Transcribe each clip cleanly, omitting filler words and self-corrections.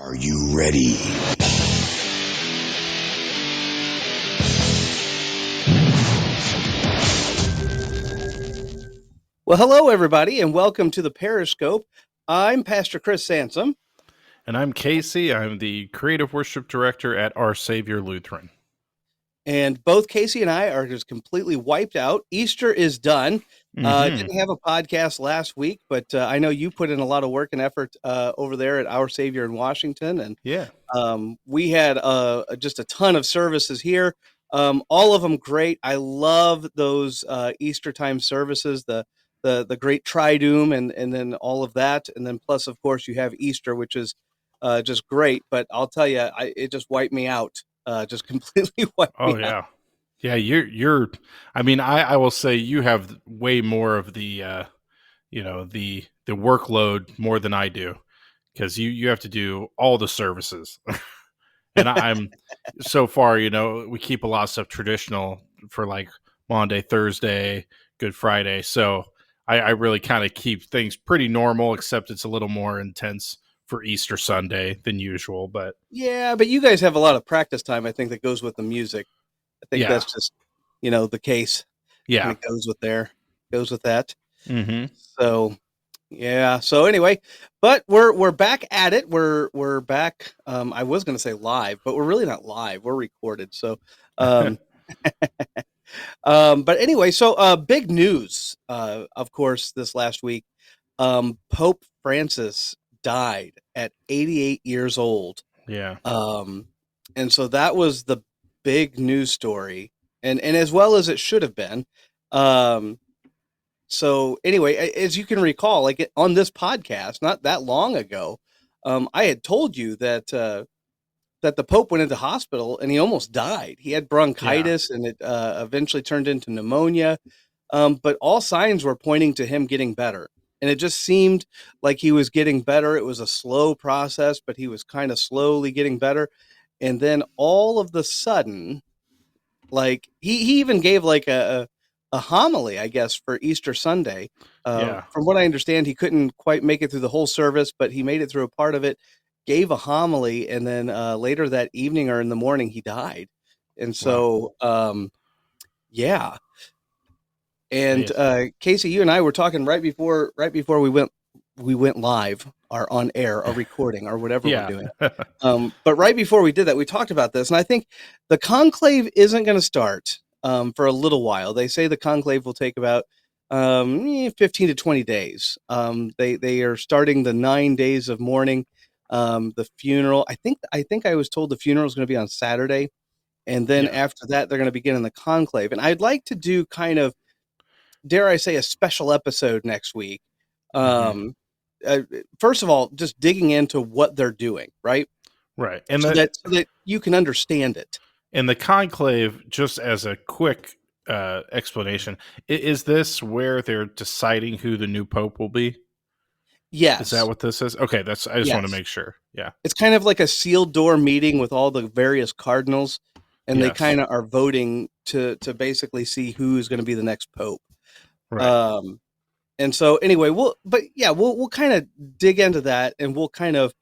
Are you ready? Well, hello, everybody, and welcome to the Parishscope. I'm Pastor Chris Sansom. And I'm Casey. I'm the creative worship director at Our Savior Lutheran. And both Casey and I are just completely wiped out. Easter is done. Didn't have a podcast last week, but I know you put in a lot of work and effort over there at Our Savior in Washington. And Yeah. we had just a ton of services here. All of them great. I love those Easter time services, the great Triduum and then all of that. And then plus, of course, you have Easter, which is just great. But I'll tell you, it just wiped me out. Just completely wiped me Oh out. yeah. Yeah, you're I mean, I will say you have way more of the the workload more than I do, because you have to do all the services. And I'm so far, we keep a lot of stuff traditional for like Monday, Thursday, Good Friday. So I really kind of keep things pretty normal, except it's a little more intense for Easter Sunday than usual. But Yeah, but you guys have a lot of practice time, I think, that goes with the music. I think yeah, that's just, the case. Kind yeah. of goes with that. Mm-hmm. So yeah. So anyway, but we're back at it. We're back. I was going to say live, but we're really not live. We're recorded. So, um, but anyway, so big news. Of course, this last week, Pope Francis died at 88 years old. Yeah. And so that was the big news story, and as well as it should have been. So anyway, as you can recall, like on this podcast, not that long ago, I had told you that that the Pope went into hospital and he almost died. He had bronchitis, and it eventually turned into pneumonia. But all signs were pointing to him getting better, and it just seemed like he was getting better. It was a slow process, but he was kind of slowly getting better. And then all of the sudden, like he even gave like a homily, I guess, for Easter Sunday. Yeah. From what I understand, he couldn't quite make it through the whole service, but he made it through a part of it, gave a homily, and then later that evening or in the morning, he died. And so, yeah. And Casey, you and I were talking right before we went live or on air or recording or whatever we're doing. But right before we did that, we talked about this, and I think the conclave isn't going to start for a little while. They say the conclave will take about 15 to 20 days. They are starting the 9 days of mourning. The funeral, I think I was told the funeral is going to be on Saturday, and then after that, they're going to begin in the conclave. And I'd like to do kind of, dare I say, a special episode next week. First of all, just digging into what they're doing, right? Right. And so that you can understand it. And the conclave, just as a quick explanation, is this where they're deciding who the new pope will be? Yes. Is that what this is? Okay, I just want to make sure. Yeah. It's kind of like a sealed door meeting with all the various cardinals, and they kind of are voting to basically see who's going to be the next pope. Right. And so anyway, we'll kind of dig into that, and we'll kind of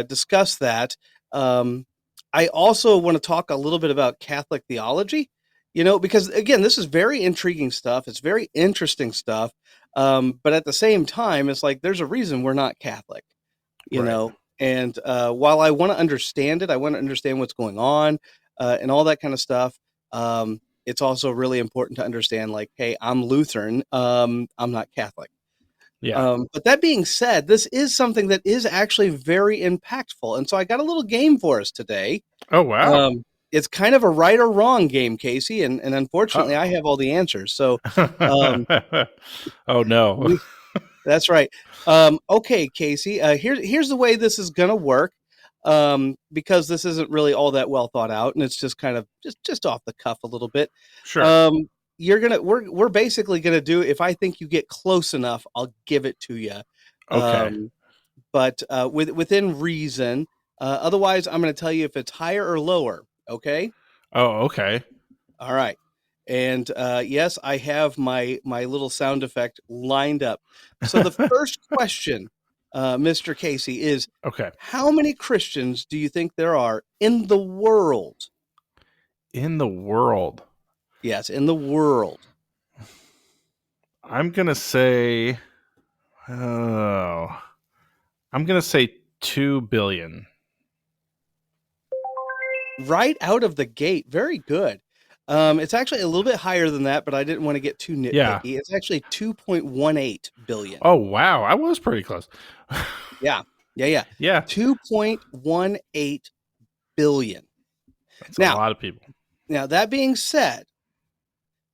discuss that. I also want to talk a little bit about Catholic theology, because again, this is very intriguing stuff. It's very interesting stuff. But at the same time, it's like, there's a reason we're not Catholic, you know? And while I want to understand it, I want to understand what's going on and all that kind of stuff. It's also really important to understand, like, hey, I'm Lutheran. I'm not Catholic. Yeah. But that being said, this is something that is actually very impactful. And so I got a little game for us today. Oh, wow. It's kind of a right or wrong game, Casey. And unfortunately, I have all the answers. So, oh, no. That's right. Okay, Casey, here's the way this is going to work. Because this isn't really all that well thought out, and it's just kind of just off the cuff a little bit. Sure. We're basically gonna do, if I think you get close enough, I'll give it to you. Okay. But within reason. Otherwise, I'm going to tell you if it's higher or lower. Okay. Oh, okay. All right. And yes, I have my little sound effect lined up. So the first question Mr. Casey, is Okay. how many Christians do you think there are in the world? In the world, Yes, in the world. I'm gonna say, oh, I'm gonna say 2 billion. Right out of the gate. Very good. It's actually a little bit higher than that, but I didn't want to get too Yeah. nitpicky. It's actually 2.18 billion. Oh wow, I was pretty close. Yeah. Yeah, yeah. Yeah, 2.18 billion. that's a Now, lot of people. that being said,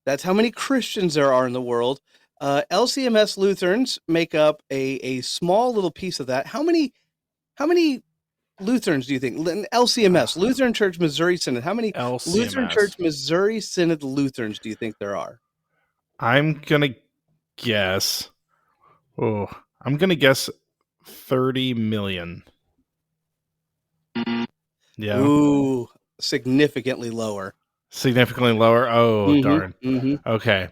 that's how many Christians there are in the world. LCMS Lutherans make up a small little piece of that. How many Lutherans do you think? LCMS, Lutheran Church Missouri Synod. How many Lutheran Church LCMS. Missouri Synod Lutherans do you think there are? I'm gonna guess. Oh, I'm gonna guess 30 million. Yeah, Ooh, significantly lower. significantly lower. Oh Mm-hmm. darn. Mm-hmm. Okay.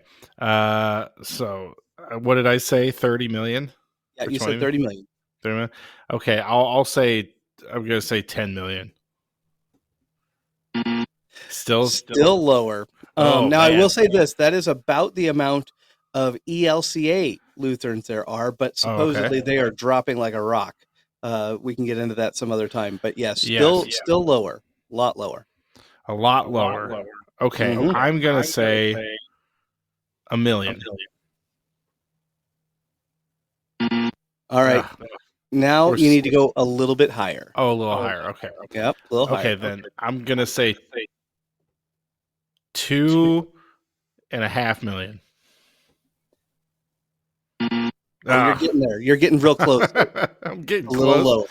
So what did I say? 30 million Yeah, or you said 20? 30 million. 30 million? Okay, I'll say I'm gonna say 10 million. Still. Still lower. Oh Now, I will man. say this, that is about the amount of ELCA Lutherans there are, but Oh, okay. supposedly they are dropping like a rock. We can get into that some other time, but yes, Yes. still lower, a lot lower. A lot lower. Okay, Mm-hmm. I'm gonna say a million. All right, Ugh, now we're you need to go a little bit higher. oh, a little higher. Okay. Yep, a little Okay, higher. then I'm gonna say 2.5 million. Oh, you're Ah, getting there. You're getting real close, though. I'm getting A little close.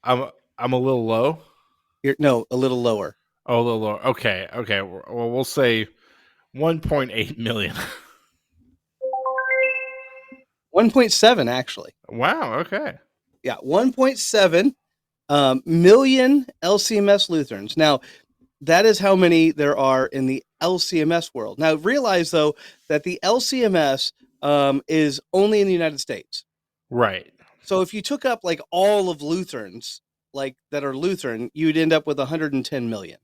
low. I'm a little low. No, a little lower. Oh, a little lower. Okay, okay. Well, we'll say 1.8 million. 1.7 actually. Wow. Okay. Yeah, 1.7 million LCMS Lutherans. Now, that is how many there are in the LCMS world. Now, realize though that the LCMS is only in the United States. Right. So if you took up like all of Lutherans, like that are Lutheran, you'd end up with 110 million.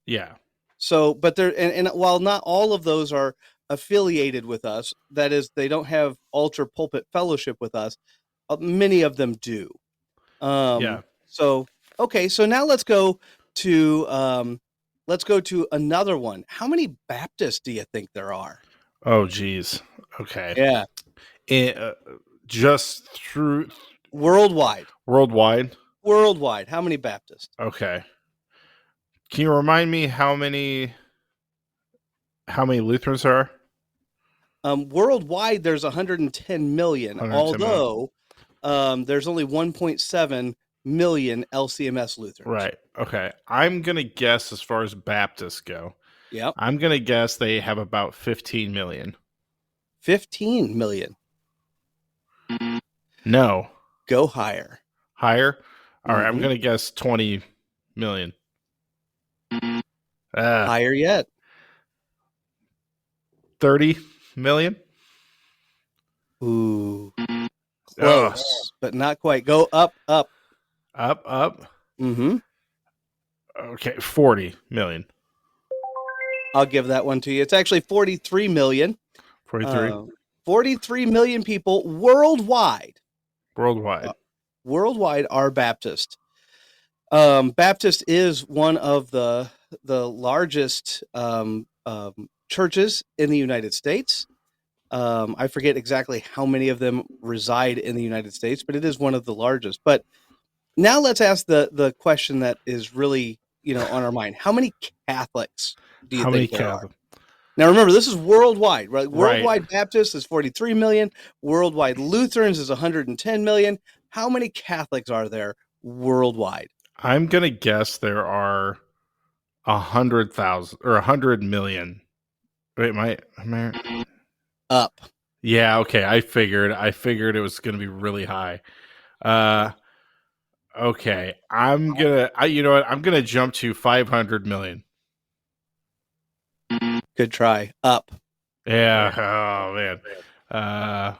Yeah. So, but there, and while not all of those are affiliated with us, that is, they don't have altar pulpit fellowship with us. Many of them do. Yeah. So okay, so now let's go to another one. How many Baptists do you think there are? Oh, geez. Okay. Yeah, Just through worldwide. worldwide. Worldwide, how many Baptists? Okay. Can you remind me how many Lutherans there are? Worldwide, there's 110 million, 110 million. although there's only 1.7 million LCMS Lutherans. Right. Okay. I'm gonna guess as far as Baptists go. Yep, I'm gonna guess they have about 15 million. 15 million. No. Go higher. Higher? All right, I'm Mm-hmm. gonna guess 20 million. Uh Higher yet. 30 million? Ooh, Oh, close, but not quite. Go up, up. up. Mm-hmm. Okay, 40 million. I'll give that one to you. It's actually 43 million. 43 43 million people worldwide. worldwide. Worldwide are Baptist. Baptist is one of the largest churches in the United States. I forget exactly how many of them reside in the United States, but it is one of the largest. But now let's ask the question that is really on our mind: how many Catholics do you How many think there are? Catholic? Now remember, this is worldwide, right? Right. Worldwide Baptists is 43 million. Worldwide Lutherans is 110 million. How many Catholics are there worldwide? I'm gonna guess there are 100,000 or 100 million. Wait, am I Up. yeah, okay. I figured it was gonna be really high. Uh okay. You know what? I'm gonna jump to 500 million. Good try. Up. Yeah. Oh man. Uh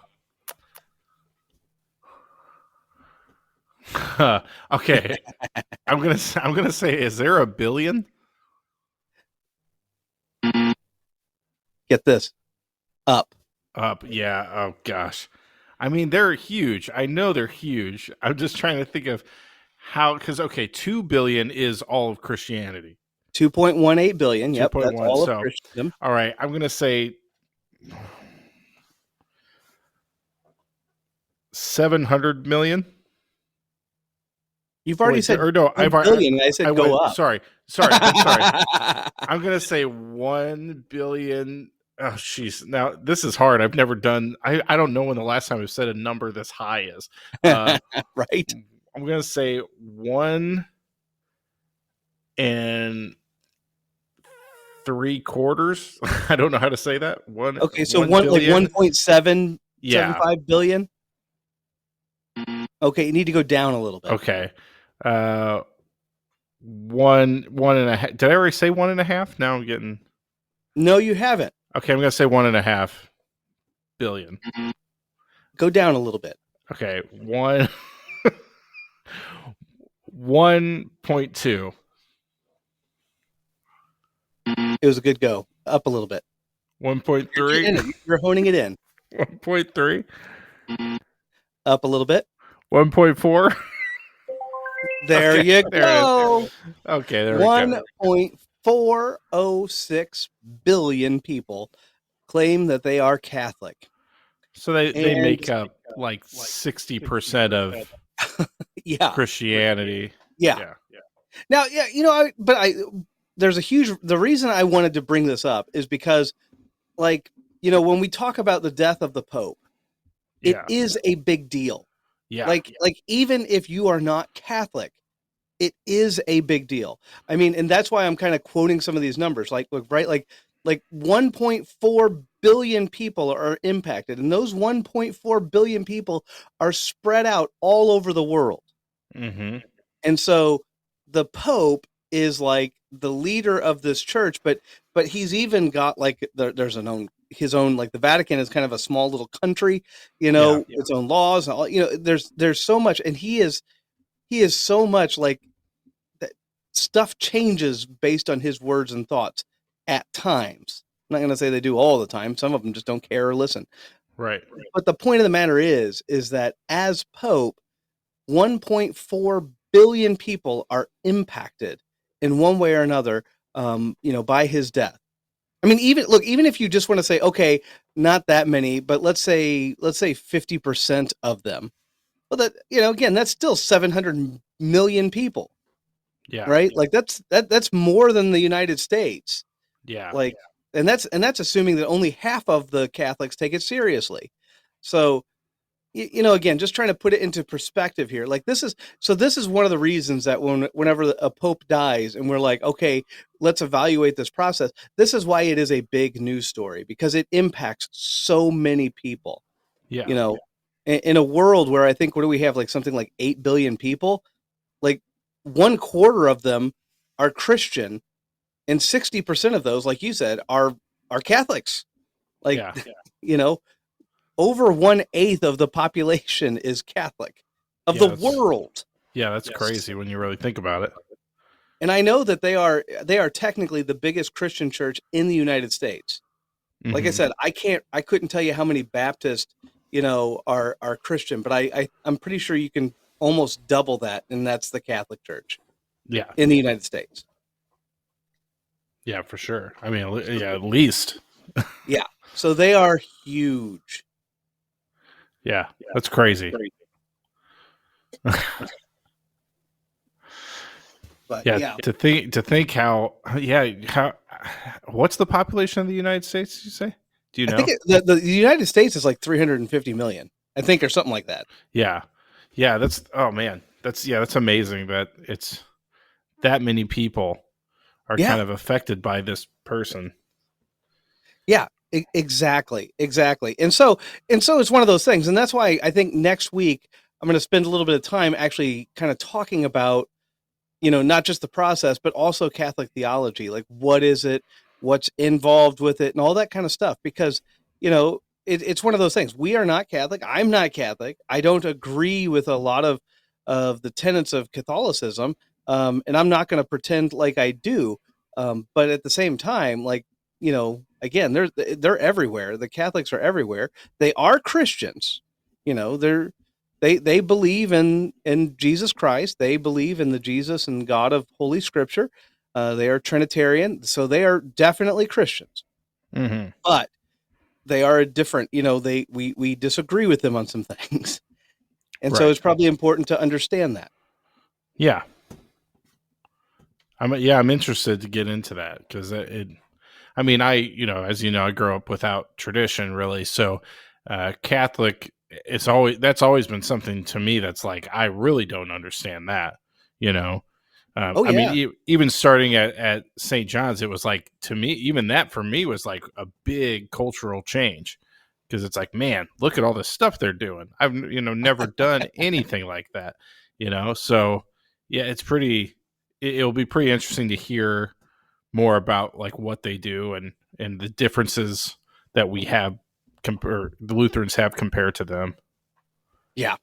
Okay, I'm gonna say, is there a billion? Get this. Up. Up, yeah. Oh gosh, I mean they're huge. I know they're huge. I'm just trying to think of how, because okay, 2 billion is all of Christianity. 2.18 billion. Two Yep, point that's one. all of So, Christendom. all right, I'm gonna say 700 million. You've Oh already wait, said or no, 1 billion, and I I said go went. up. Sorry. I'm sorry. I'm gonna say 1 billion. Oh jeez. Now this is hard. I've never done. I don't know when the last time I've said a number this high is. Uh, Right? I'm gonna say 1 3/4. I don't know how to say that. One Okay, so one one like billion. 1.775 Yeah. billion. Okay, you need to go down a little bit. Okay. Uh, one and a half. Did I already say 1.5? Now I'm getting. No, you haven't. Okay, I'm gonna say 1.5 billion. Go down a little bit. Okay, 1.2. It was a good go. Up a little bit. You're 1.3. getting it. You're honing it in. 1.3. Up a little bit. 1.4. There Okay, you there it is. go. Okay, there we go. 1.406 billion people claim that they are Catholic. So they And make up like 60% of yeah, Christianity. yeah. Yeah. Now, yeah, there's a huge, the reason I wanted to bring this up is because, like, when we talk about the death of the Pope, it Yeah. is a big deal. Yeah. Like even if you are not Catholic, it is a big deal. I mean, and that's why I'm kind of quoting some of these numbers. Like, look, right, like 1.4 billion people are impacted, and those 1.4 billion people are spread out all over the world. Mm-hmm. And so the Pope is like the leader of this church, but he's even got like there's his own, like the Vatican is kind of a small little country, Yeah. its own laws and all, there's so much, and he is so much like that. Stuff changes based on his words and thoughts at times. I'm not going to say they do all the time. Some of them just don't care or listen. Right. But the point of the matter is that as Pope, 1.4 billion people are impacted in one way or another, by his death. I mean, even if you just want to say, okay, not that many, but let's say 50% of them. Well, that, again, that's still 700 million people, Yeah. right? Like that's more than the United States. Yeah. Like, and that's assuming that only half of the Catholics take it seriously. So, again, just trying to put it into perspective here. Like this is one of the reasons that whenever a pope dies and we're like, okay, let's evaluate this process. This is why it is a big news story, because it impacts so many people. Yeah. In a world where I think, what do we have, like something like 8 billion people, like 1/4 of them are Christian, and 60% of those, like you said, are Catholics. Like, Yeah. you know, over 1/8 of the population is Catholic of Yeah. the world. Yeah, that's crazy when you really think about it. And I know that they are technically the biggest Christian church in the United States. Like I Mm-hmm. said, I couldn't tell you how many Baptists, are Christian, but I'm pretty sure you can almost double that, and that's the Catholic Church Yeah. in the United States. Yeah, for sure. I mean, yeah, at least. Yeah. So they are huge. Yeah, that's crazy. But Yeah, yeah, to think how what's the population of the United States, did you say? Do you I think know? the United States is like 350 million, I think, or something like that. Yeah. Yeah, that's, oh man. That's amazing that it's that many people are Yeah. kind of affected by this person. Yeah, exactly, exactly. And so it's one of those things, and that's why I think next week I'm going to spend a little bit of time actually kind of talking about, not just the process, but also Catholic theology. Like, what is it? What's involved with it, and all that kind of stuff. Because it's one of those things. We are not Catholic. I'm not Catholic. I don't agree with a lot of of the tenets of Catholicism, and I'm not going to pretend like I do. But at the same time, like, again, they're everywhere. The Catholics are everywhere. They are Christians. They believe in Jesus Christ. They believe in the Jesus and God of Holy Scripture. They are Trinitarian, so they are definitely Christians. Mm-hmm. But they are different. We disagree with them on some things, and so Right. it's probably important to understand that. Yeah. I'm interested to get into that because I mean, as you know, I grew up without tradition really. So, Catholic, that's always been something to me that's like, I really don't understand that, you know? Oh I mean, yeah, even starting at St. John's, it was like, to me, even that for me was like a big cultural change because it's like, man, look at all this stuff they're doing. I've, never done anything like that, So yeah, it'll be pretty interesting to hear more about like what they do and the differences that we have the Lutherans have compared to them. yeah.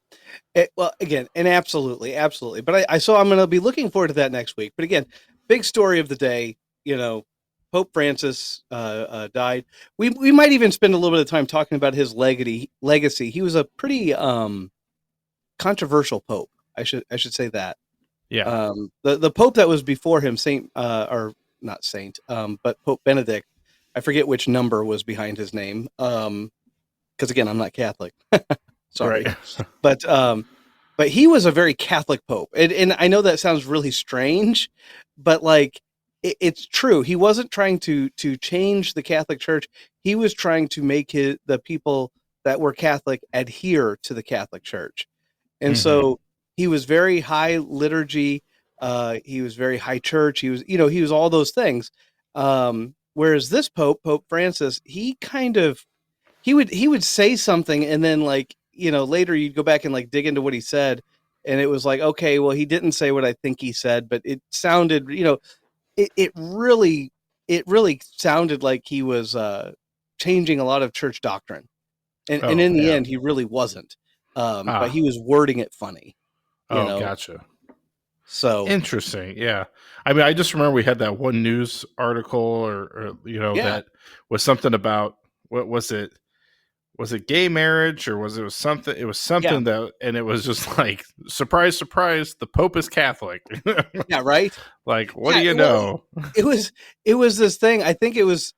Well, again, and absolutely. But I'm going to be looking forward to that next week. But again, big story of the day. Pope Francis died. We might even spend a little bit of time talking about his legacy. He was a pretty controversial pope. I should say that. Yeah. The pope that was before him, Saint or not Saint, but Pope Benedict. I forget which number was behind his name. Because again, I'm not Catholic. Sorry, Right. but he was a very Catholic pope, and I know that sounds really strange, but like it's true. He wasn't trying to change the Catholic Church. He was trying to make the people that were Catholic adhere to the Catholic Church, and Hmm. so he was very high liturgy. He was very high church. He was all those things. Whereas this Pope Francis, he would say something, and then like later you'd go back and like dig into what he said, and it was like, okay, well, he didn't say what I think he said, but it sounded, it really sounded like he was changing a lot of church doctrine, and Oh in the yeah. end he really wasn't, but Ah. he was wording it funny, you Oh, know gotcha. so Interesting. Yeah. I mean, I just remember we had that one news article or yeah, that was something about what was it? Was it gay marriage or was something? It was yeah, something that, and it was just like, surprise, surprise, the Pope is Catholic. yeah, right, Like, what do yeah. you Well, know? it was this thing. I think it was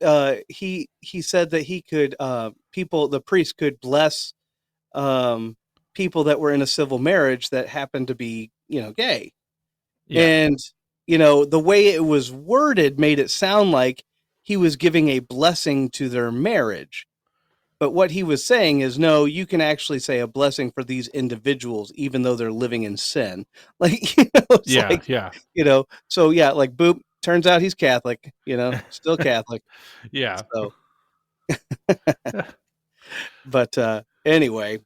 he said that he could the priest could bless um, people that were in a civil marriage that happened to be, gay. Yeah. And, the way it was worded made it sound like he was giving a blessing to their marriage. But what he was saying is, no, you can actually say a blessing for these individuals, even though they're living in sin. Like, it's Yeah. like, Yeah. so yeah, like, boop, turns out he's Catholic, still Catholic. Yeah. So, but anyway,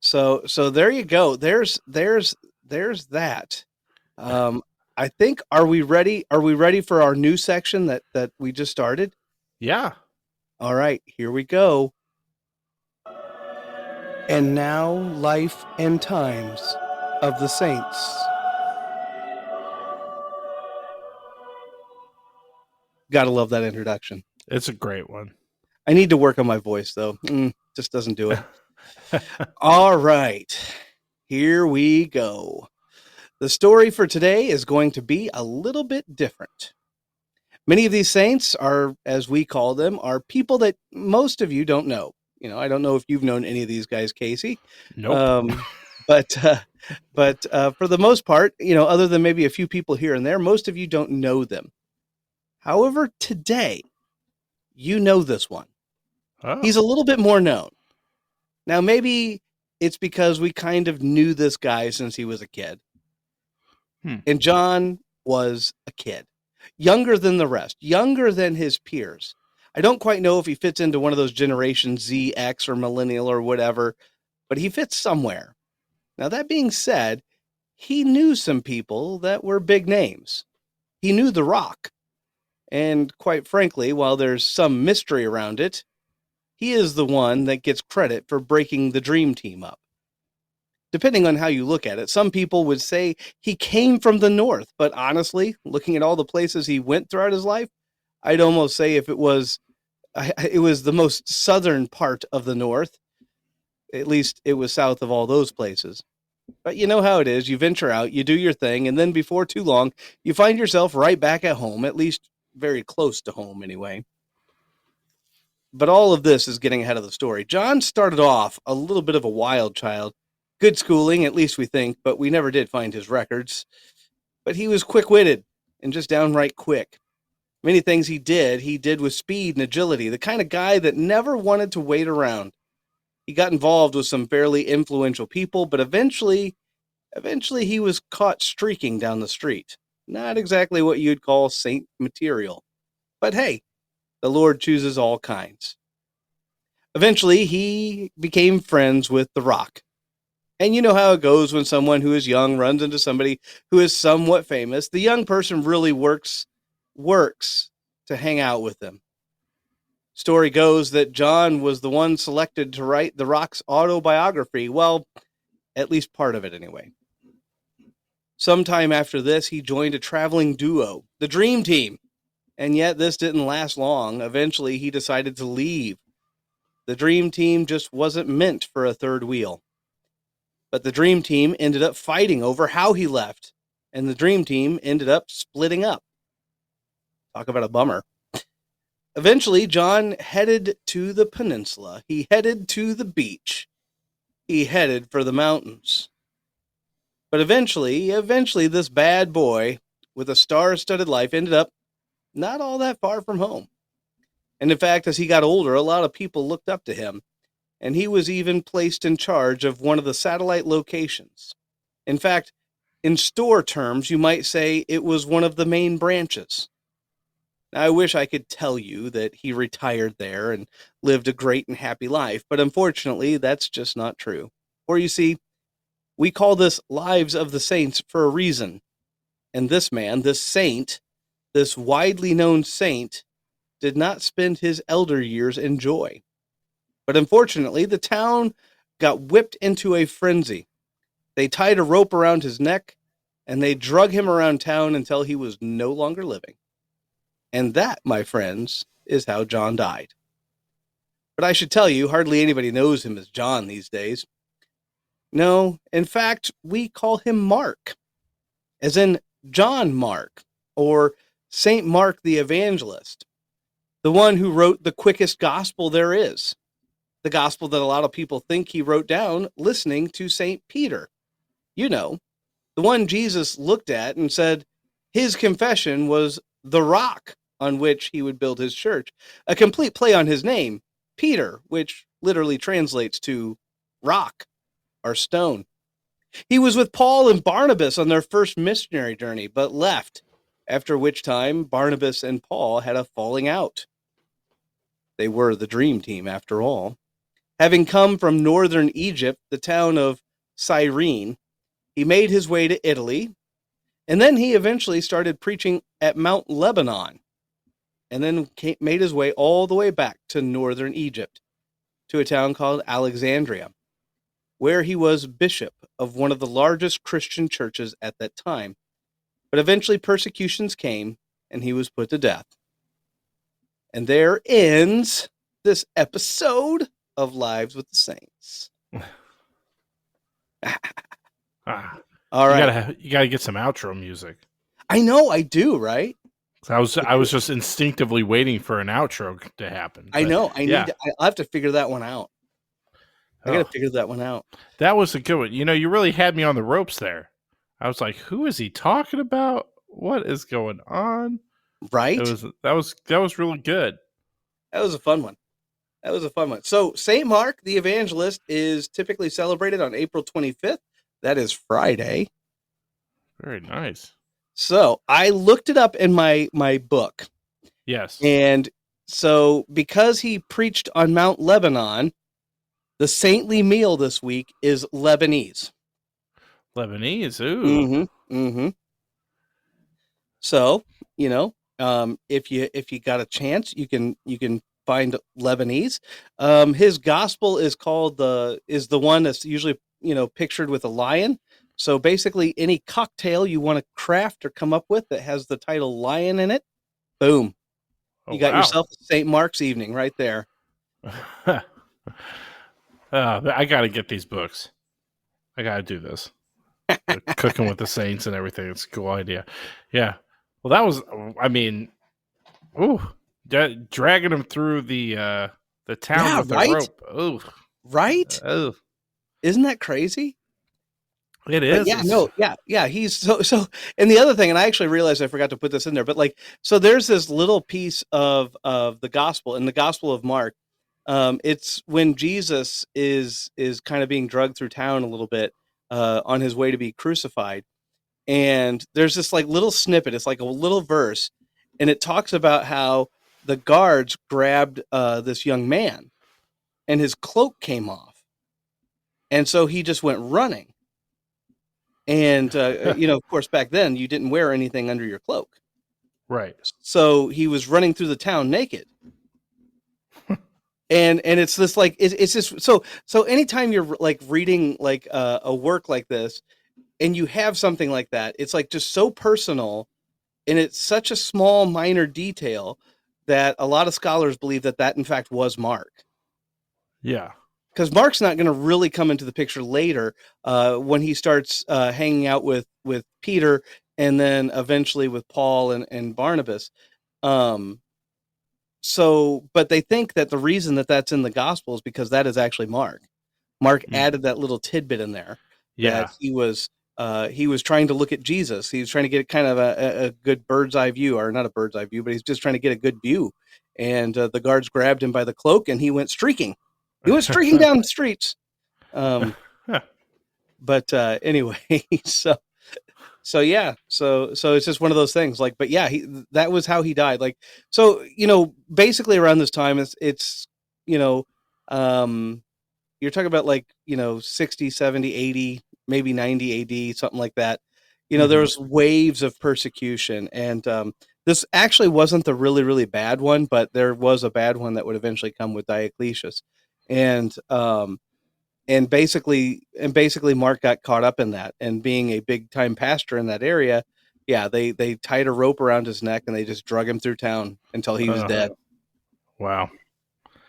so there you go. There's that. Um, I think, are we ready? Are we ready for our new section that we just started? Yeah. All right, here we go. And now, life and times of the saints. Gotta love that introduction. It's a great one. I need to work on my voice though. Just doesn't do it. All right, here we go. The story for today is going to be a little bit different. Many of these saints are, as we call them, are people that most of you don't know. I don't know if you've known any of these guys, Casey, Nope. um, but for the most part, other than maybe a few people here and there, most of you don't know them. However, today, you know this one. He's Oh. a little bit more known. Now, maybe it's because we kind of knew this guy since he was a kid. Hmm. And John was a kid, younger than the rest, younger than his peers. I don't quite know if he fits into one of those Generation Z, X, or Millennial or whatever, but he fits somewhere. Now, that being said, he knew some people that were big names. He knew The Rock. And quite frankly, while there's some mystery around it, he is the one that gets credit for breaking the Dream Team up. depending on how you look at it. Some people would say he came from the north, but honestly, looking at all the places he went throughout his life, I'd almost say if it was the most southern part of the north, at least it was south of all those places. But you know how it is. You venture out, you do your thing, and then before too long, you find yourself right back at home, at least very close to home anyway. But all of this is getting ahead of the story. John started off a little bit of a wild child. Good schooling, at least we think, but we never did find his records. But he was quick-witted and just downright quick. Many things he did with speed and agility, the kind of guy that never wanted to wait around. He got involved with some fairly influential people, but eventually he was caught streaking down the street. Not exactly what you'd call saint material. But hey, the Lord chooses all kinds. Eventually, he became friends with The Rock. And you know how it goes when someone who is young runs into somebody who is somewhat famous. The young person really works to hang out with them. Story goes that John was the one selected to write The Rock's autobiography. Well, at least part of it anyway. Sometime after this, he joined a traveling duo, the Dream Team. And yet this didn't last long. Eventually, he decided to leave. The Dream Team just wasn't meant for a third wheel. But the Dream Team ended up fighting over how he left. And the Dream Team ended up splitting up. Talk about a bummer. Eventually, John headed to the peninsula. He headed to the beach. He headed for the mountains. But eventually, this bad boy with a star-studded life ended up not all that far from home. And in fact, as he got older, a lot of people looked up to him. And he was even placed in charge of one of the satellite locations. In fact, in store terms, you might say it was one of the main branches. Now, I wish I could tell you that he retired there and lived a great and happy life, but unfortunately, that's just not true. Or you see, we call this Lives of the Saints for a reason. And this man, this saint, this widely known saint, did not spend his elder years in joy. But unfortunately, the town got whipped into a frenzy. They tied a rope around his neck, and they drug him around town until he was no longer living. And that, my friends, is how John died. But I should tell you, hardly anybody knows him as John these days. No, in fact, we call him Mark, as in John Mark, or Saint Mark the Evangelist, the one who wrote the quickest gospel there is, the gospel that a lot of people think he wrote down listening to Saint Peter. You know, the one Jesus looked at and said his confession was the rock on which he would build his church, a complete play on his name, Peter, which literally translates to rock or stone. He was with Paul and Barnabas on their first missionary journey, but left, after which time Barnabas and Paul had a falling out. They were the Dream Team, after all. Having come from northern Egypt, the town of Cyrene, he made his way to Italy, and then he eventually started preaching at Mount Lebanon, and then made his way all the way back to northern Egypt, to a town called Alexandria, where he was bishop of one of the largest Christian churches at that time. But eventually persecutions came, and he was put to death. And there ends this episode of Lives with the Saints. All right. You gotta get some outro music. I know, I do, right? I was just instinctively waiting for an outro to happen. I know. I'll have to figure that one out. I got to figure that one out. That was a good one. You know, you really had me on the ropes there. I was like, who is he talking about? What is going on? Right? That was really good. That was a fun one. So St. Mark the Evangelist is typically celebrated on April 25th. That is Friday. Very nice. So I looked it up in my book. Yes. And so because he preached on Mount Lebanon, the saintly meal this week is Lebanese. Lebanese, ooh. Mm-hmm. So, you know, if you got a chance, you can find Lebanese. His gospel is the one that's usually pictured with a lion. So basically, any cocktail you want to craft or come up with that has the title lion in it, boom, Oh you got wow. yourself a St. Mark's evening right there. I got to get these books. I got to do this. Cooking with the Saints and everything. It's a cool idea. Yeah. Well, that was. I mean, ooh, dragging him through the town Yeah, with a right? rope. Ooh, Right? ooh. Isn't that crazy? It But is. yeah, It's no, yeah, he's so. And the other thing, and I actually realized I forgot to put this in there, but like, so there's this little piece of the gospel in the Gospel of Mark. It's when Jesus is kind of being drugged through town a little bit on his way to be crucified, and there's this like little snippet. It's like a little verse, and it talks about how the guards grabbed this young man, and his cloak came off, and so he just went running. And of course, back then you didn't wear anything under your cloak, right. so he was running through the town naked. And it's this like it's just so anytime you're like reading like a work like this, and you have something like that, it's like just so personal, and it's such a small minor detail that a lot of scholars believe that in fact was Mark, Yeah. because Mark's not going to really come into the picture later when he starts hanging out with Peter, and then eventually with Paul and Barnabas. Um, but they think that the reason that that's in the gospel is because that is actually Mark. Mark Mm. added that little tidbit in there that Yeah. he was trying to look at Jesus. He was trying to get kind of a good bird's eye view, or not a bird's eye view, but he's just trying to get a good view. And the guards grabbed him by the cloak, and he went streaking. He went streaking down the streets. But anyway, so yeah, so it's just one of those things. Like, but yeah, that was how he died. Like, so basically around this time, it's you know, um, you're talking about like 60, 70, 80, maybe 90 A.D., something like that. There hmm was waves of persecution, and this actually wasn't the really really bad one, but there was a bad one that would eventually come with Diocletius, and basically Mark got caught up in that, and being a big time pastor in that area, yeah, they tied a rope around his neck and they just drug him through town until he was dead. Wow.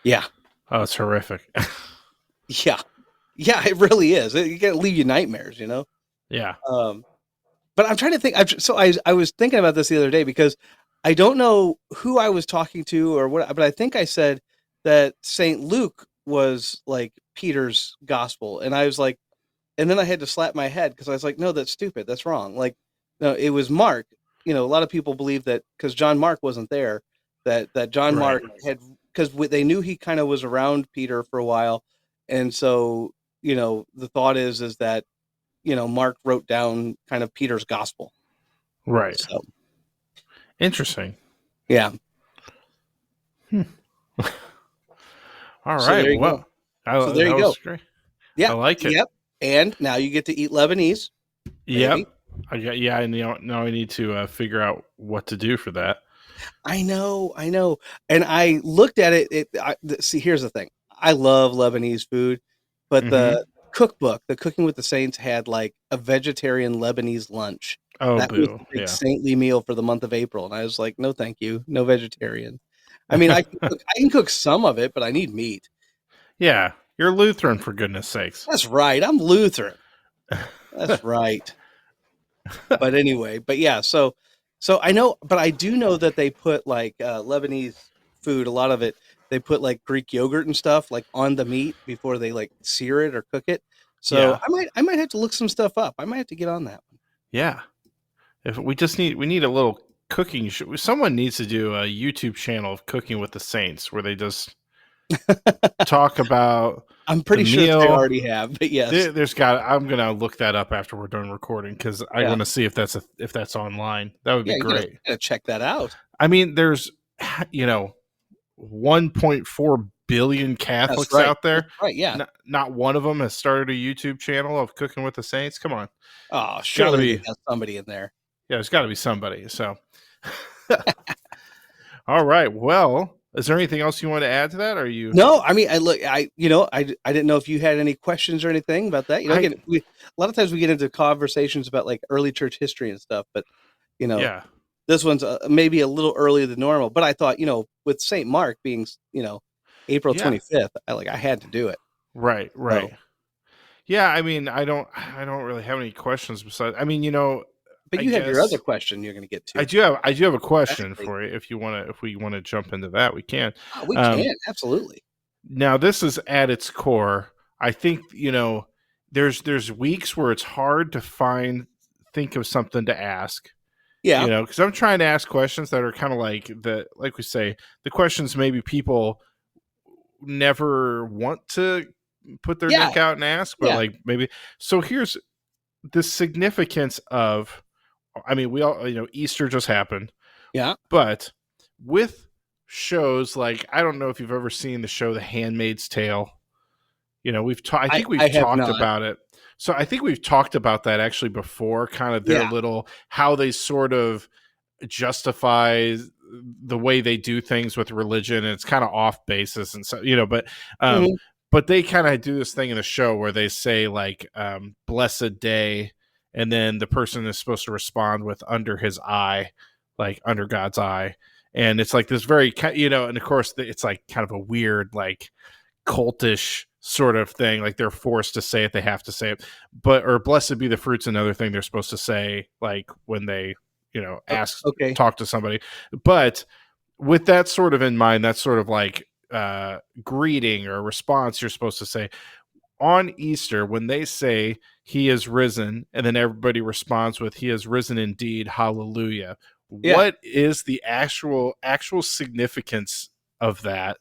Yeah. Oh, it's horrific. Yeah. Yeah, it really is. It can leave you nightmares. Yeah. But I'm trying to think. I was thinking about this the other day, because I don't know who I was talking to or what, but I think I said that St. Luke was like Peter's gospel, and I was like, and then I had to slap my head because I was like, no, that's stupid. That's wrong. Like, no, it was Mark. A lot of people believe that because John Mark wasn't there, that John Right. Mark had, because they knew he kind of was around Peter for a while, and so the thought is that Mark wrote down kind of Peter's gospel. Right. So Interesting. yeah. Hmm. All So right. there you go. Well, So there that you go. was great. I Yeah. like it. Yep. And now you get to eat Lebanese, Yep. baby. And now I need to figure out what to do for that. I know. And I looked at it. See, here's the thing. I love Lebanese food, but Mm-hmm. the cookbook, the Cooking with the Saints, had like a vegetarian Lebanese lunch. Oh, That was boo. the big Yeah. saintly meal for the month of April, and I was like, no, thank you, no vegetarian. I mean, I can cook some of it, but I need meat. Yeah. You're Lutheran, for goodness sakes. That's right. I'm Lutheran. That's right. But anyway, but yeah, so I know, but I do know that they put like Lebanese food, a lot of it, they put like Greek yogurt and stuff like on the meat before they like sear it or cook it. So Yeah. I might have to look some stuff up. I might have to get on that one. Yeah. If we need a little cooking someone needs to do a YouTube channel of Cooking with the Saints where they just talk about I'm the pretty sure that they meal. already have, but yes. I'm gonna look that up after we're done recording because I Yeah. want to see if that's online. That would be Yeah, you gotta, great. you gotta check that out. I mean, there's 1.4 billion That's Catholics right. out there. That's right. Yeah. Not one of them has started a YouTube channel of Cooking with the Saints. Come on, Oh, got to surely they be. got somebody in there. Yeah, there's got to be somebody. So, all right. Well, Is there anything else you want to add to that? Or are you? No, I mean, I didn't know if you had any questions or anything about that. I Again, a lot of times we get into conversations about like early church history and stuff, but you know, yeah this one's maybe a little earlier than normal. But I thought, with St. Mark being, April yeah 25th, I had to do it. right. So, Yeah, I mean, I don't really have any questions besides. I mean, but I you have your other guess question you're going to get I to. do have I do have a question Exactly. for you. If we want to jump into that, we can. Oh, we Um, can absolutely. Now, this is at its core. I think there's weeks where it's hard to think of something to ask. Yeah, Because I'm trying to ask questions that are kind of like we say, the questions maybe people never want to put their yeah, neck out and ask, but yeah, like maybe. So here's the significance of. I mean, we all Easter just happened, yeah. but with shows like I don't know if you've ever seen the show The Handmaid's Tale. I think I we've have talked not. about it. So I think we've talked about that actually before, kind of their Yeah. little how they sort of justify the way they do things with religion, and it's kind of off basis and so um Hmm. but they kind of do this thing in the show where they say like blessed day, and then the person is supposed to respond with under his eye, like under God's eye, and it's like this very and of course it's like kind of a weird like cultish sort of thing, like they're forced to say it, they have to say it, but or blessed be the fruits, another thing they're supposed to say like when they ask Okay. talk to somebody. But with that sort of in mind, that's sort of like greeting or response you're supposed to say on Easter when they say he is risen, and then everybody responds with he is risen indeed, hallelujah. Yeah. What is the actual significance of that?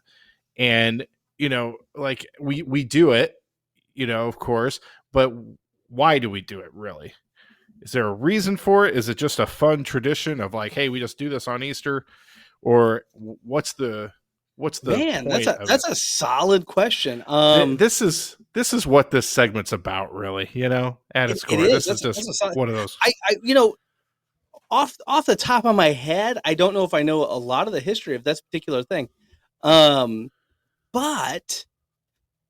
And like we do it, of course, but why do we do it really? Is there a reason for it? Is it just a fun tradition of like, hey, we just do this on Easter? Or what's the Man, point of it? that's a solid question. This is what this segment's about, really, at its It core. is. This is That's just a solid. one of those. Off the top of my head, I don't know if I know a lot of the history of this particular thing. Um, but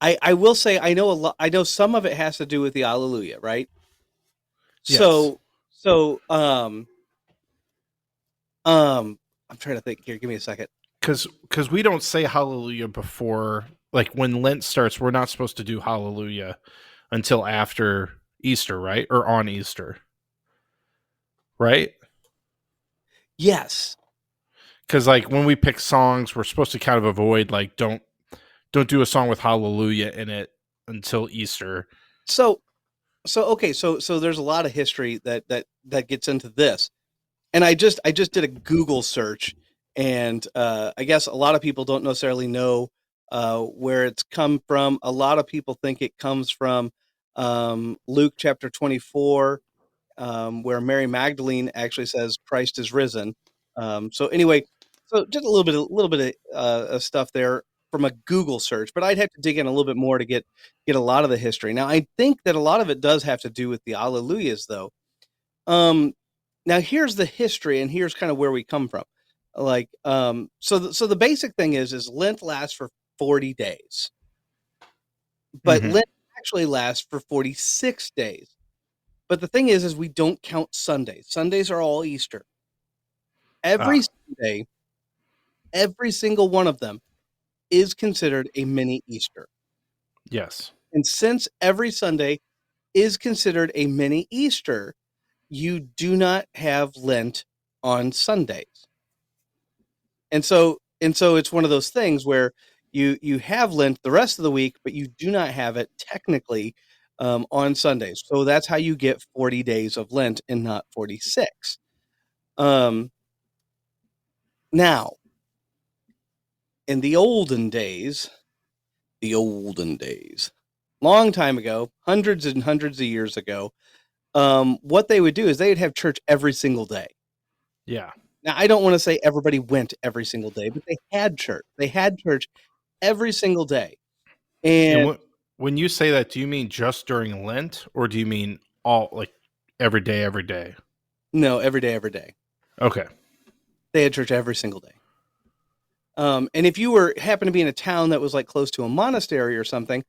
I will say I know a lot. I know some of it has to do with the Alleluia, right? Yes. So so um, I'm trying to think here. Give me a second. Because we don't say hallelujah before, like when Lent starts, we're not supposed to do hallelujah until after Easter, right? Or on Easter, right? Yes. Because like when we pick songs, we're supposed to kind of avoid like don't do a song with hallelujah in it until Easter. So okay. So there's a lot of history that gets into this. And I just did a Google search, and I guess a lot of people don't necessarily know where it's come from. A lot of people think it comes from Luke chapter 24, where Mary Magdalene actually says Christ is risen. So anyway, so just a little bit of stuff there from a Google search, but I'd have to dig in a little bit more to get a lot of the history. Now I think that a lot of it does have to do with the Alleluias, though. Um, Now here's the history, and here's kind of where we come from. Like, so the basic thing is Lent lasts for 40 days, but Mm-hmm. Lent actually lasts for 46 days. But the thing is we don't count Sundays. Sundays are all Easter. Every Ah, Sunday, every single one of them is considered a mini Easter. yes. And since every Sunday is considered a mini Easter, you do not have Lent on Sundays. And so it's one of those things where you have Lent the rest of the week, but you do not have it technically on Sundays. So that's how you get 40 days of Lent and not 46. Um, Now, in the olden days, long time ago, hundreds and hundreds of years ago, what they would do is they'd have church every single day. Yeah. Now, I don't want to say everybody went every single day, but they had church. They had church every single day. And And when you say that, do you mean just during Lent, or do you mean all like every day, every day? no, every day, every day. Okay. They had church every single day. And if you were happen to be in a town that was like close to a monastery or something,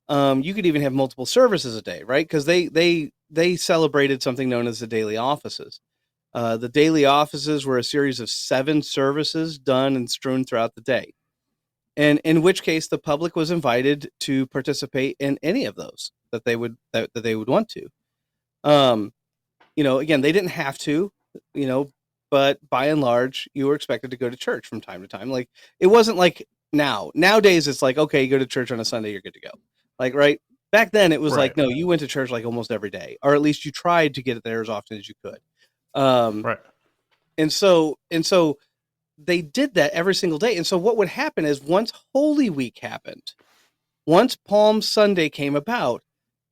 you could even have multiple services a day, right? Because they celebrated something known as the daily offices. The daily offices were a series of 7 services done and strewn throughout the day, and in which case the public was invited to participate in any of those that they would want to. Um, again, they didn't have to, you know, but by and large, you were expected to go to church from time to time. Like, it wasn't like nowadays it's like, okay, you go to church on a Sunday, you're good to go. Like, right back then, it was Right. like, no, you went to church like almost every day, or at least you tried to get it there as often as you could. Um, Right. and so they did that every single day. And so what would happen is once Holy Week happened, once Palm Sunday came about,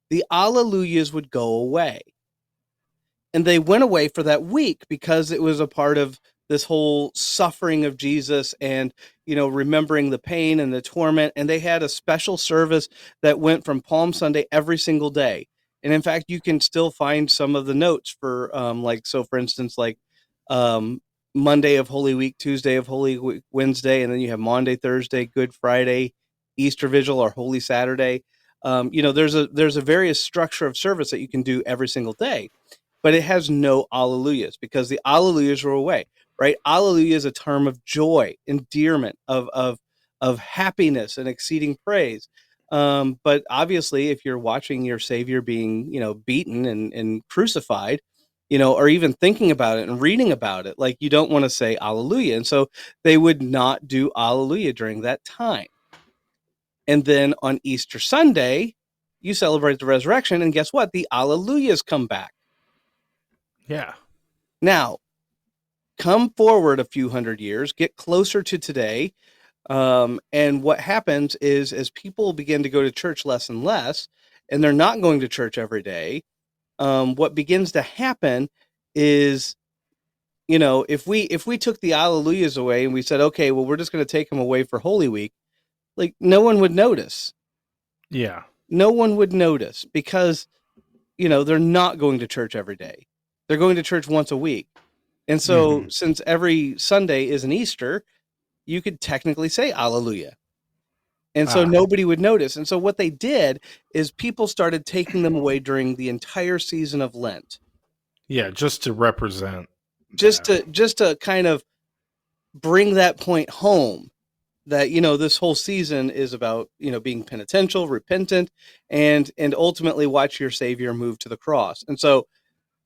the Alleluias would go away. And they went away for that week because it was a part of this whole suffering of Jesus and, remembering the pain and the torment. And they had a special service that went from Palm Sunday every single day. And in fact, you can still find some of the notes for, so for instance, um, Monday of Holy Week, Tuesday of Holy Week, Wednesday, and then you have Maundy, Thursday, Good Friday, Easter Vigil, or Holy Saturday. There's a various structure of service that you can do every single day, but it has no alleluias because the alleluias were away, right? Alleluia is a term of joy, endearment, of happiness and exceeding praise. But obviously, if you're watching your Savior being, beaten and crucified, or even thinking about it and reading about it, like, you don't want to say alleluia. And so they would not do alleluia during that time. And then on Easter Sunday, you celebrate the resurrection, and guess what? The alleluias come back. Yeah. Now, come forward a few hundred years, get closer to today, and what happens is as people begin to go to church less and less, and they're not going to church every day, what begins to happen is, if we took the alleluias away and we said, okay, well, we're just going to take them away for Holy Week, like, no one would notice. Yeah. No one would notice because, they're not going to church every day. They're going to church once a week. And so, Mm-hmm. since every Sunday is an Easter, you could technically say Alleluia. And so Ah. nobody would notice. And so what they did is people started taking them away during the entire season of Lent, Yeah, just to represent just that. to kind of bring that point home that, this whole season is about, being penitential, repentant, and ultimately watch your Savior move to the cross. And so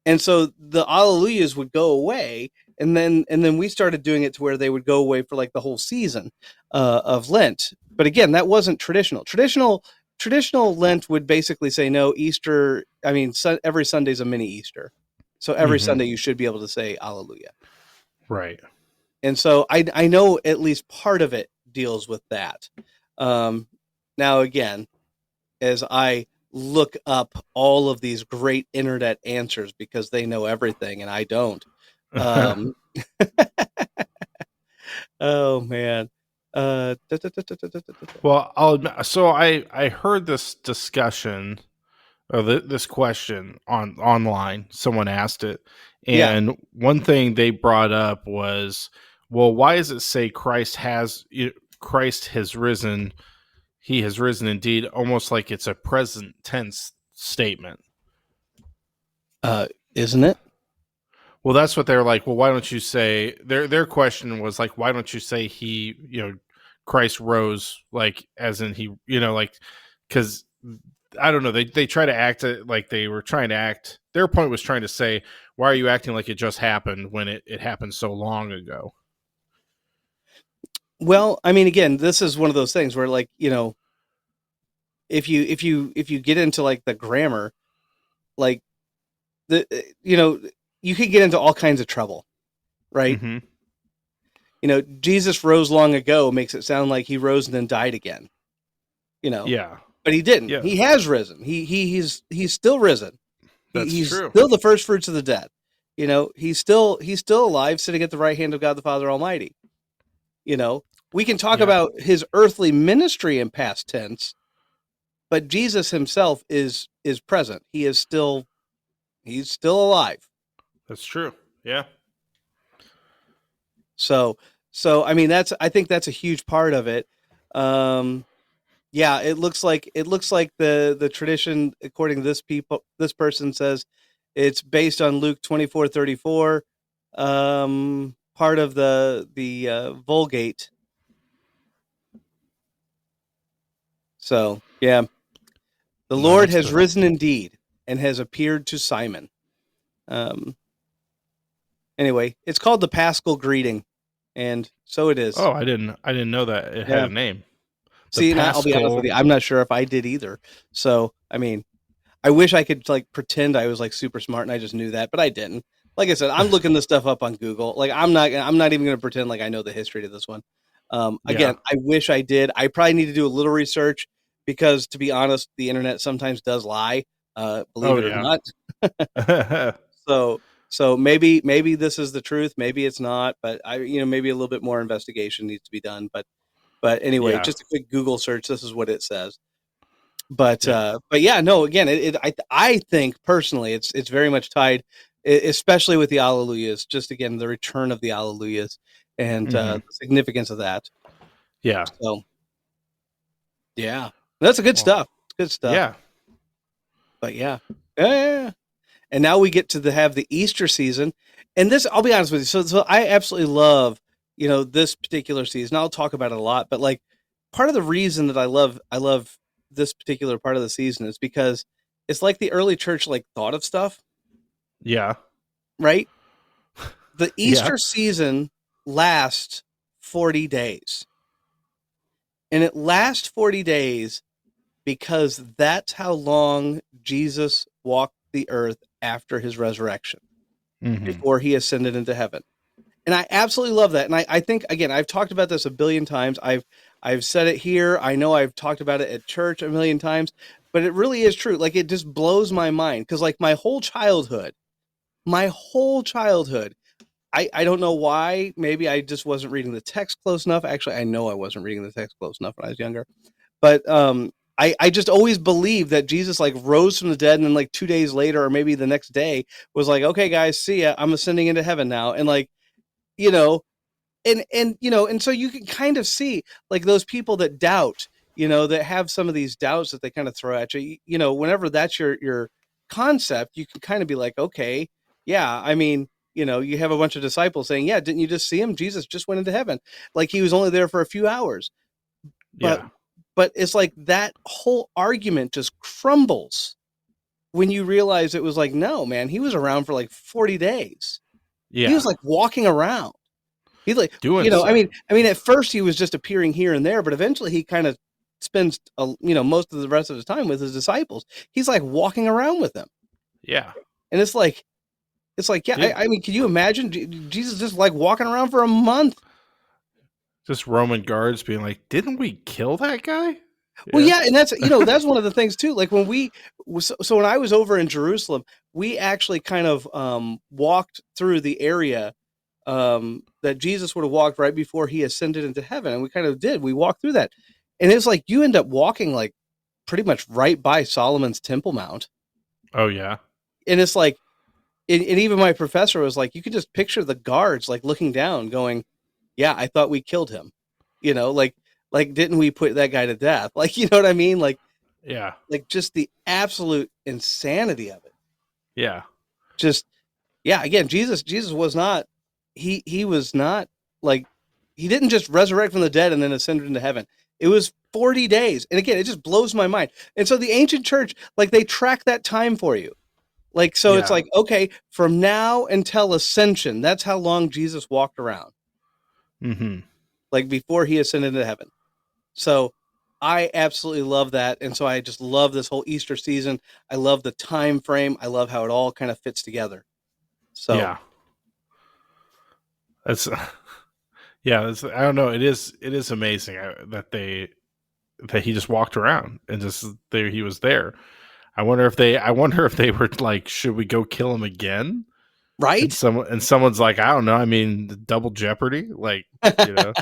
the alleluias would go away, and then we started doing it to where they would go away for like the whole season of Lent. But again, that wasn't traditional. Traditional Lent would basically say, no, Easter. I mean, every Sunday's a mini Easter, so every Mm-hmm. Sunday you should be able to say Alleluia. Right. And so I know at least part of it deals with that. Um, Now again, as I look up all of these great internet answers because they know everything and I don't. Um, oh man. Da. Well, I'll admit, so I heard this discussion or this question online. Someone asked it, Yeah. and one thing they brought up was, well, why does it say Christ has risen? He has risen indeed, almost like it's a present tense statement. Isn't it? Well, that's what they're like. Well, why don't you say their question was like, why don't you say he, Christ rose, like as in he, like, because I don't know, they try to act like they were trying to act. Their point was trying to say, why are you acting like it just happened when it happened so long ago? Well, I mean, again, this is one of those things where, like, if you get into like the grammar, like, the you could get into all kinds of trouble, right? Mm-hmm. Jesus rose long ago makes it sound like he rose and then died again, you know, Yeah, but he didn't. yeah, He has risen. He's still risen. that's He's true. still the first fruits of the dead. He's still alive, sitting at the right hand of God the Father Almighty. We can talk Yeah, about his earthly ministry in past tense, but Jesus himself is present. He's still alive. that's true. Yeah, So So I mean, I think that's a huge part of it. Um, yeah, it looks like the tradition, according to this person says it's based on Luke 24:34, part of the Vulgate. So yeah, the No, Lord that's has cool. risen indeed and has appeared to Simon. Um, anyway, it's called the Paschal greeting, and so it is. Oh, I didn't know that it had Yeah. a name. The See, and I'll be honest with Pascal. you, I'm not sure if I did either. So I mean, I wish I could like pretend I was like super smart and I just knew that, but I didn't. Like I said, I'm looking this stuff up on Google. Like I'm not even going to pretend like I know the history to this one. Yeah. Again, I wish I did. I probably need to do a little research because, to be honest, the internet sometimes does lie. Believe Oh it or yeah. not. So maybe this is the truth. Maybe it's not. But maybe a little bit more investigation needs to be done. But anyway, Yeah. just a quick Google search. This is what it says. Yeah. But yeah, no. Again, I think personally, it's very much tied, especially with the Alleluias. Just again, the return of the Alleluias and Hmm. the significance of that. Yeah. So yeah, that's a good Well, stuff. It's good stuff. yeah. But yeah, yeah, yeah, yeah. And now we get to have the Easter season, and this I'll be honest with you. So I absolutely love this particular season. I'll talk about it a lot, but like part of the reason that I love this particular part of the season is because it's like the early church like thought of stuff, Yeah. right? The Yeah. Easter season lasts 40 days. And it lasts 40 days because that's how long Jesus walked the earth after his resurrection, Hmm. before he ascended into heaven. And I absolutely love that. And I think again, I've talked about this a billion times. I've said it here. I know I've talked about it at church a million times, but it really is true. Like it just blows my mind because like my whole childhood, I don't know why. Maybe I just wasn't reading the text close enough. Actually, I know I wasn't reading the text close enough when I was younger. But I just always believed that Jesus like rose from the dead, and then like 2 days later, or maybe the next day, was like, okay, guys, see ya. I'm ascending into heaven now, and like you know, and so you can kind of see like those people that doubt, that have some of these doubts that they kind of throw at you. Whenever that's your concept, you can kind of be like, okay, yeah, I mean, you have a bunch of disciples saying, yeah, didn't you just see him? Jesus just went into heaven. Like he was only there for a few hours. But Yeah. but it's like that whole argument just crumbles when you realize it was like, no, man, he was around for like 40 days. He was Yeah. like walking around. He's like, Doing I stuff. mean, at first he was just appearing here and there, but eventually he kind of spends, most of the rest of his time with his disciples. He's like walking around with them, Yeah. and it's like, yeah. I Did mean, can you imagine Jesus just like walking around for a month? just Roman guards being like, "Didn't we kill that guy?" Well, Yeah. yeah, and that's one of the things too. Like when so when I was over in Jerusalem, we actually kind of walked through the area that Jesus would have walked right before he ascended into heaven, and we kind of did. We walked through that, and it's like you end up walking like pretty much right by Solomon's Temple Mount, Oh yeah. and it's like, and even my professor was like, you could just picture the guards like looking down, going, "Yeah, I thought we killed him," like didn't we put that guy to death? Like, you know what I mean? Yeah. Like just the absolute insanity of it. Yeah. Just yeah, again, Jesus was not he was not like he didn't just resurrect from the dead and then ascended into heaven. It was 40 days. And again, it just blows my mind. And so the ancient church, like they track that time for you. Like so it's Yeah. like, okay, from now until ascension, that's how long Jesus walked around, Hmm. like before he ascended into heaven. So I absolutely love that. And so I just love this whole Easter season. I love the time frame. I love how it all kind of fits together. So Yeah. That's yeah. That's, I don't know. It is amazing that he just walked around and just there he was there. I wonder if they were like, should we go kill him again? And right? someone's like, I don't know. I mean, double jeopardy. Like, you know,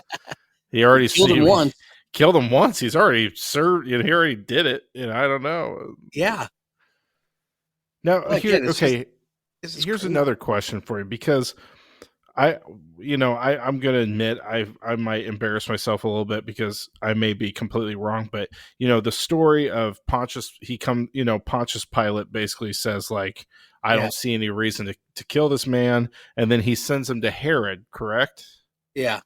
he You already killed him he once. killed him once. He's already served. He already did it. I don't know. Yeah. Now Well, again, here, okay. it's just Here's crazy. another question for you because I, I'm gonna admit I might embarrass myself a little bit because I may be completely wrong, but the story of Pontius, Pontius Pilate basically says like, I Yeah. don't see any reason to kill this man, and then he sends him to Herod, correct? Yeah.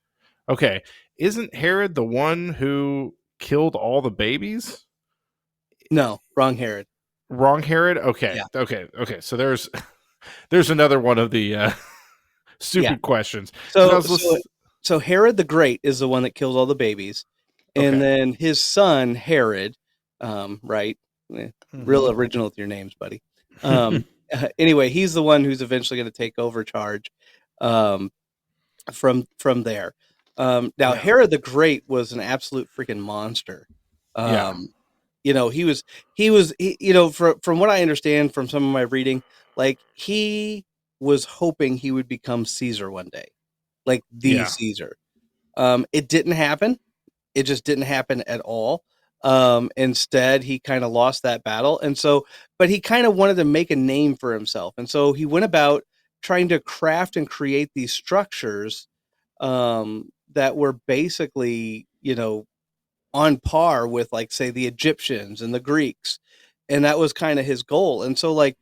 Okay, isn't Herod the one who killed all the babies? No, wrong Herod. Wrong Herod. Okay, Yeah. okay, okay. So there's another one of the Yeah. stupid questions because I So was so listening. so Herod the Great is the one that kills all the babies, and Okay. then his son Herod, right? Real Hmm. original with your names, buddy. Um, anyway, he's the one who's eventually going to take over charge um, from there. Now Yeah. Herod the Great was an absolute freaking monster. Yeah. Um, from what I understand from some of my reading, like he was hoping he would become Caesar one day, like the Yeah. Caesar. It didn't happen. It just didn't happen at all. Instead, he kind of lost that battle. And so, but he kind of wanted to make a name for himself. And so he went about trying to craft and create these structures that were basically, on par with, like, say, the Egyptians and the Greeks. And that was kind of his goal. And so, like,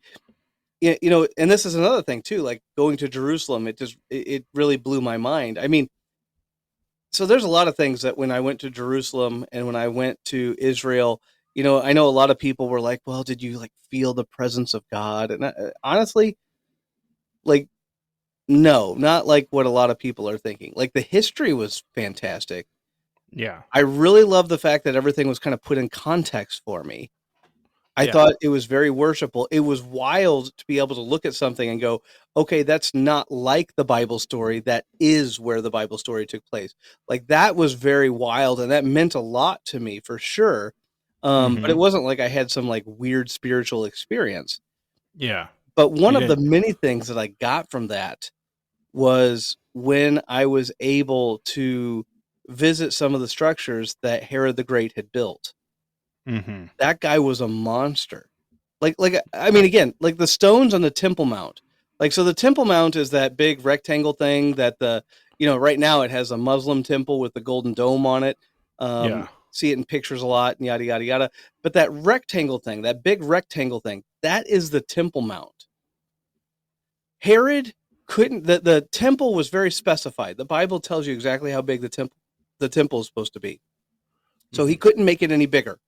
and this is another thing too, like going to Jerusalem, it really blew my mind. I mean, so there's a lot of things that when I went to Jerusalem and when I went to Israel, I know a lot of people were like, "Well, did you like feel the presence of God?" And honestly, like, no, not like what a lot of people are thinking. Like the history was fantastic. Yeah. I really love the fact that everything was kind of put in context for me. I Yeah. thought it was very worshipful. It was wild to be able to look at something and go, okay, that's not like the Bible story. That is where the Bible story took place. Like that was very wild, and that meant a lot to me for sure. But it Hmm. wasn't like I had some like weird spiritual experience. Yeah. But one You of the didn't. many things that I got from that was when I was able to visit some of the structures that Herod the Great had built. Hmm. That guy was a monster. Like I mean, again, like the stones on the Temple Mount. Like so, the Temple Mount is that big rectangle thing that right now it has a Muslim temple with the golden dome on it. Yeah. See it in pictures a lot, and yada yada yada. But that rectangle thing, that big rectangle thing, that is the Temple Mount. Herod couldn't. The temple was very specified. The Bible tells you exactly how big the temple is supposed to be. So he Hmm. couldn't make it any bigger.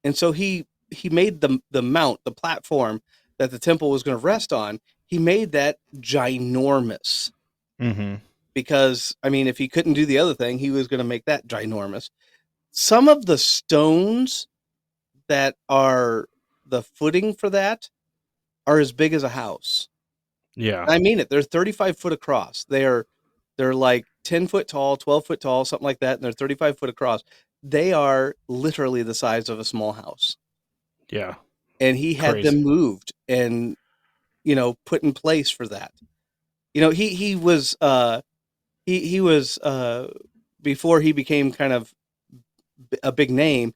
And so he made the mount, the platform that the temple was going to rest on, he made that ginormous Hmm. because I mean if he couldn't do the other thing, he was going to make that ginormous. Some of the stones that are the footing for that are as big as a house. Yeah. I mean it. They're 35 foot across. They're like 10 foot tall, 12 foot tall, something like that, and they're 35 foot across. They are literally the size of a small house. Yeah. And he had them Crazy. moved and put in place for that. He was before he became kind of a big name,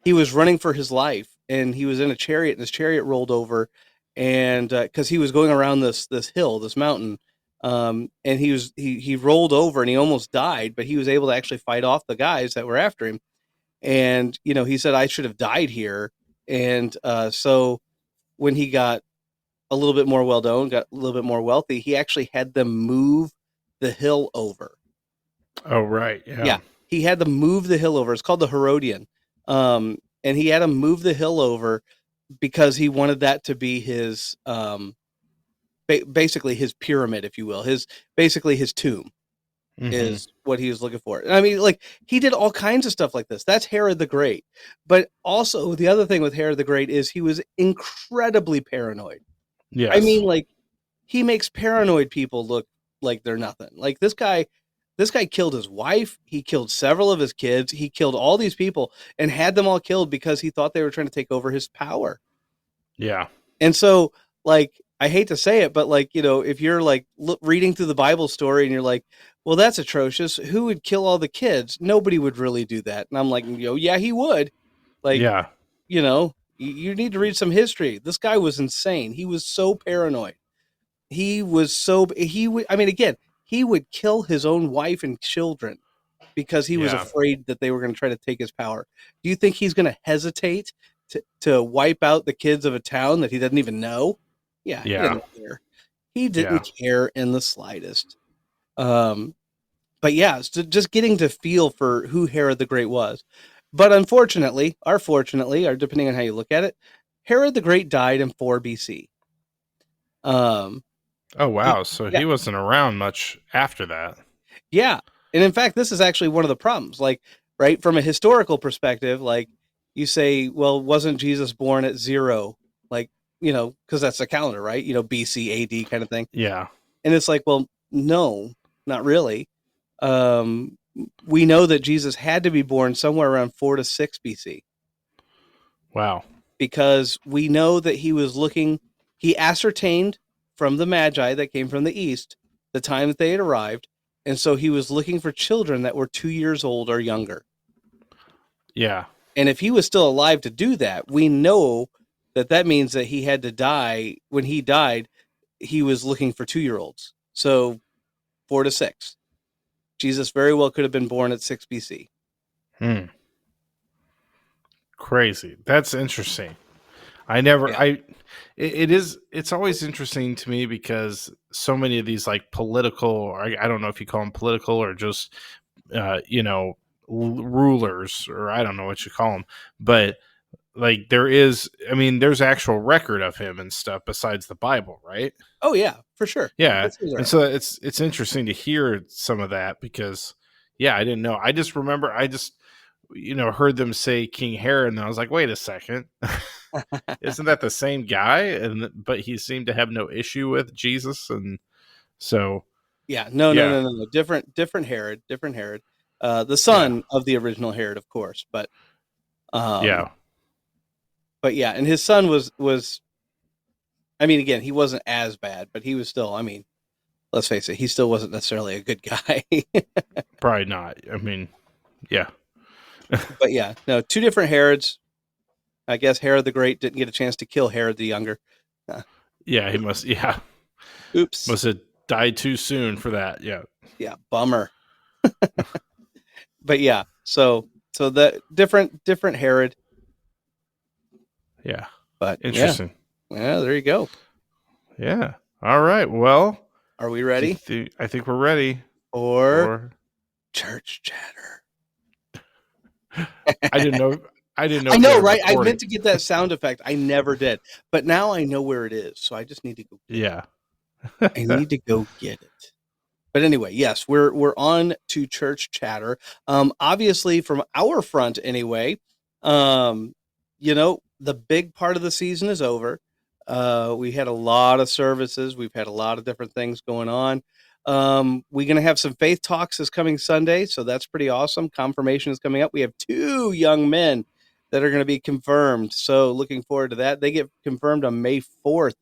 he was running for his life and he was in a chariot and his chariot rolled over and because he was going around this hill, this mountain, and he rolled over and he almost died, but he was able to actually fight off the guys that were after him. And he said, I should have died here. And so when he got a little bit more well known, got a little bit more wealthy, he actually had them move the hill over. Oh, right. Yeah, Yeah. he had them move the hill over. It's called the Herodian. And he had them move the hill over because he wanted that to be his basically his pyramid, if you will. Basically his tomb Hmm. is what he was looking for. And I mean, like he did all kinds of stuff like this. That's Herod the Great. But also the other thing with Herod the Great is he was incredibly paranoid. I Yes. mean, like he makes paranoid people look like they're nothing. Like this guy killed his wife, he killed several of his kids, he killed all these people and had them all killed because he thought they were trying to take over his power. Yeah. And so, like, I hate to say it, but like, if you're like reading through the Bible story and you're like, well, that's atrocious. Who would kill all the kids? Nobody would really do that. And I'm like, yeah, he would. Like, Yeah. you need to read some history. This guy was insane. He was so paranoid. He was so he. I mean, again, he would kill his own wife and children because he was Yeah. afraid that they were going to try to take his power. Do you think he's going to hesitate to wipe out the kids of a town that he doesn't even know? Yeah, he Yeah. didn't care. He Yeah. didn't care in the slightest. Um, but yeah, just getting to feel for who Herod the Great was. But unfortunately, or fortunately, or depending on how you look at it, Herod the Great died in 4 BC. Um, Oh he, wow. So yeah, he wasn't around much after that. yeah. And in fact, this is actually one of the problems. Like, right, from a historical perspective, like you say, well, wasn't Jesus born at 0? Like, because that's the calendar, right? BC, AD kind of thing. Yeah. And it's like, well, no, not really. We know that Jesus had to be born somewhere around 4 to 6 BC Wow. because we know that he ascertained from the Magi that came from the east the time that they had arrived. And so he was looking for children that were 2 years old or younger. Yeah. And if he was still alive to do that, we know that means that he had to die. When he died, he was looking for 2-year-olds. So 4 to 6. Jesus very well could have been born at 6 BC. Hmm. Crazy. That's interesting. I never. Yeah. It is. It's always interesting to me because so many of these like political, or I don't know if you call them political or just you know rulers, or I don't know what you call them, but like there is. I mean, there's actual record of him and stuff besides the Bible, right? Oh yeah, for sure. Yeah, This is and there. so it's interesting to hear some of that because yeah, I didn't know. I just remember I just heard them say King Herod, and I was like, wait a second, isn't that the same guy? And but he seemed to have no issue with Jesus, and so Yeah, no, no, yeah, no, no, no. Different Herod, different Herod. The yeah, son of the original Herod, of course, um, yeah, but yeah, and his son was. I mean, again, he wasn't as bad, but he was still. I mean, let's face it, he still wasn't necessarily a good guy. probably not. I mean, yeah, But yeah, no, two different Herods. I guess Herod the Great didn't get a chance to kill Herod the Younger. Uh, yeah, he must, yeah, oops. must have died too soon for that. Yeah, Yeah, bummer. But yeah, so the different Herod. yeah, But yeah, interesting. yeah, there you go. Yeah, all right. Well, Are we ready I think we're ready for for. church chatter? I didn't know. I didn't know I if we know, had a right? I recording. meant to get that sound effect. I never did. But now I know where it is. So I just need to go get it. Yeah. I need to go get it. But anyway, yes, we're on to church chatter. Obviously from our front anyway, the big part of the season is over. We had a lot of services. We've had a lot of different things going on. We're going to have some faith talks this coming Sunday. So that's pretty awesome. Confirmation is coming up. We have 2 young men that are going to be confirmed. So looking forward to that. They get confirmed on May 4th.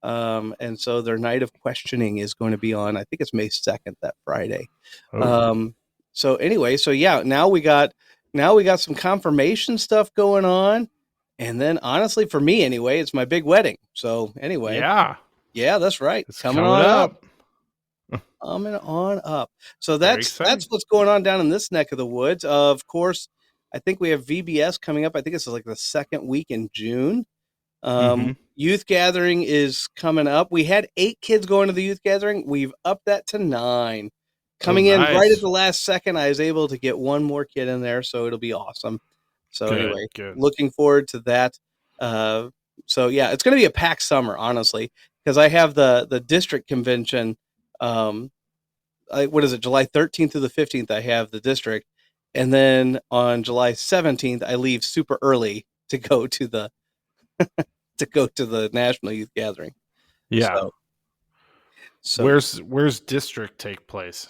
And so their night of questioning is going to be on, I think it's May 2nd, that Friday. Oh, So anyway, so yeah, now we got some confirmation stuff going on. And then honestly, for me anyway, it's my big wedding. So anyway, yeah. yeah, that's right. It's Coming coming on up. up. Coming on up. So Very that's exciting. what's going on down in this neck of the woods. Of course, I think we have VBS coming up. I think it's like the second week in June. Mm-hmm. Youth gathering is coming up. We had 8 kids going to the youth gathering. We've upped that to 9. Oh, Coming in right at nice. the last second, I was able to get one more kid in there, so it'll be awesome. So Good, anyway, good. looking forward to that. So yeah, it's going to be a packed summer, honestly, because I have the district convention. What is it? July 13th through the 15th, I have the district, and then on July 17th, I leave super early to go to the national youth gathering. Yeah. So, so Where's district take place?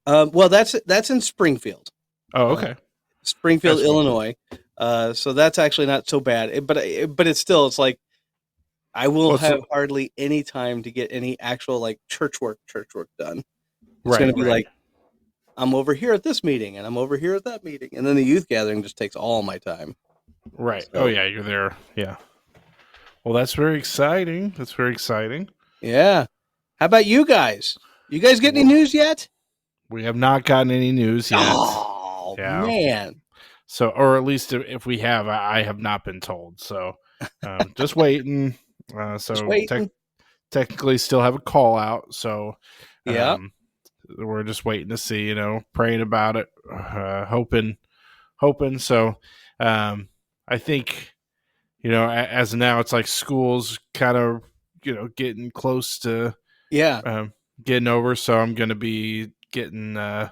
well, that's in Springfield, Oh, uh, okay. Springfield, That's cool. Illinois. So that's actually not so bad, but it's like I will Well, it's have hardly any time to get any actual like church work done. It's going right, to be right, like I'm over here at this meeting and I'm over here at that meeting, and then the youth gathering just takes all my time. right. Oh, So yeah, you're there. Yeah. Well, that's very exciting. That's very exciting. yeah, how about you guys? You guys get any We're- news yet? We have not gotten any news yet. Oh Yeah. man. So, or at least if we have, I have not been told. So, just waiting. Just So waiting. technically, still have a call out. So, Yeah. um, we're just waiting to see. Praying about it, hoping. So, I think as of now, it's like school's kind of getting close to Yeah. getting over. So I'm going to be getting my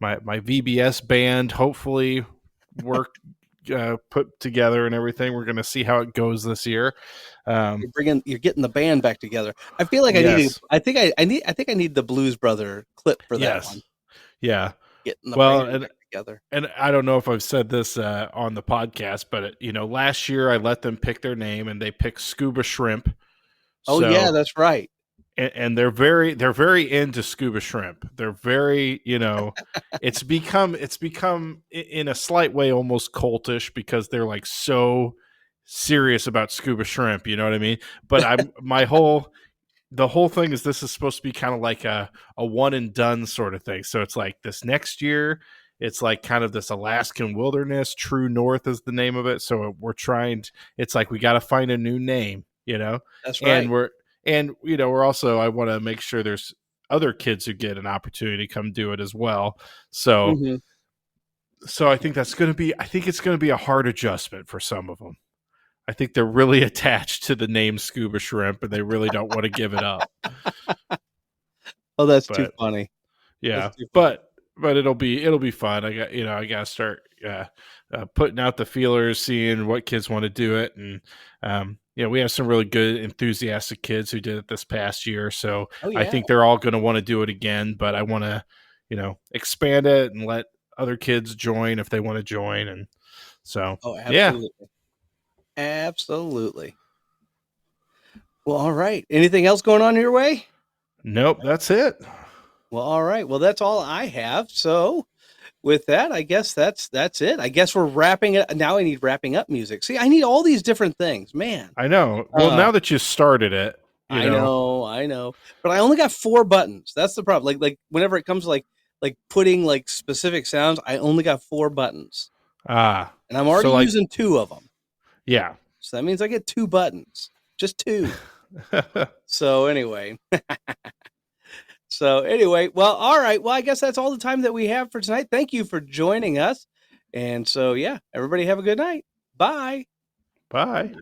VBS band hopefully work put together and everything. We're going to see how it goes this year. You're getting the band back together. I feel like Yes. I think I need the Blues Brother clip for that one. Yes. Yeah. Getting the Well, band back together. and I don't know if I've said this on the podcast, but last year I let them pick their name and they picked Scuba Shrimp. Oh yeah, So that's right. and they're very into scuba shrimp. They're very, it's become in a slight way almost cultish because they're like so serious about scuba shrimp, you know what I mean? But the whole thing is this is supposed to be kind of like a one and done sort of thing. So it's like this next year it's like kind of this Alaskan wilderness. True North is the name of it. So it's like we got to find a new name. That's And right. we're also, I want to make sure there's other kids who get an opportunity to come do it as well. So Mm-hmm. I think it's going to be a hard adjustment for some of them. I think they're really attached to the name Scuba Shrimp and they really don't want to give it up. Oh, that's too But funny. That's yeah, too funny. but it'll be fun. I got to start putting out the feelers, seeing what kids want to do it, and we have some really good, enthusiastic kids who did it this past year. So Oh I yeah. think they're all going to want to do it again. But I want to, expand it and let other kids join if they want to join. And so Oh, yeah, absolutely. Absolutely. Well, all right. Anything else going on your way? nope, that's it. Well, all right. Well, that's all I have. So, with that, I guess that's it. I guess we're wrapping it. Now I need wrapping up music. See, I need all these different things, man. I know. Well, now that you started it, I know. But I only got 4 buttons. That's the problem. Like whenever it comes to like putting like specific sounds, I only got 4 buttons. And I'm already so like, using 2 of them. yeah. So that means I get 2 buttons. Just 2. So anyway. Well, all right. Well, I guess that's all the time that we have for tonight. Thank you for joining us. And so, yeah, everybody have a good night. Bye. Bye.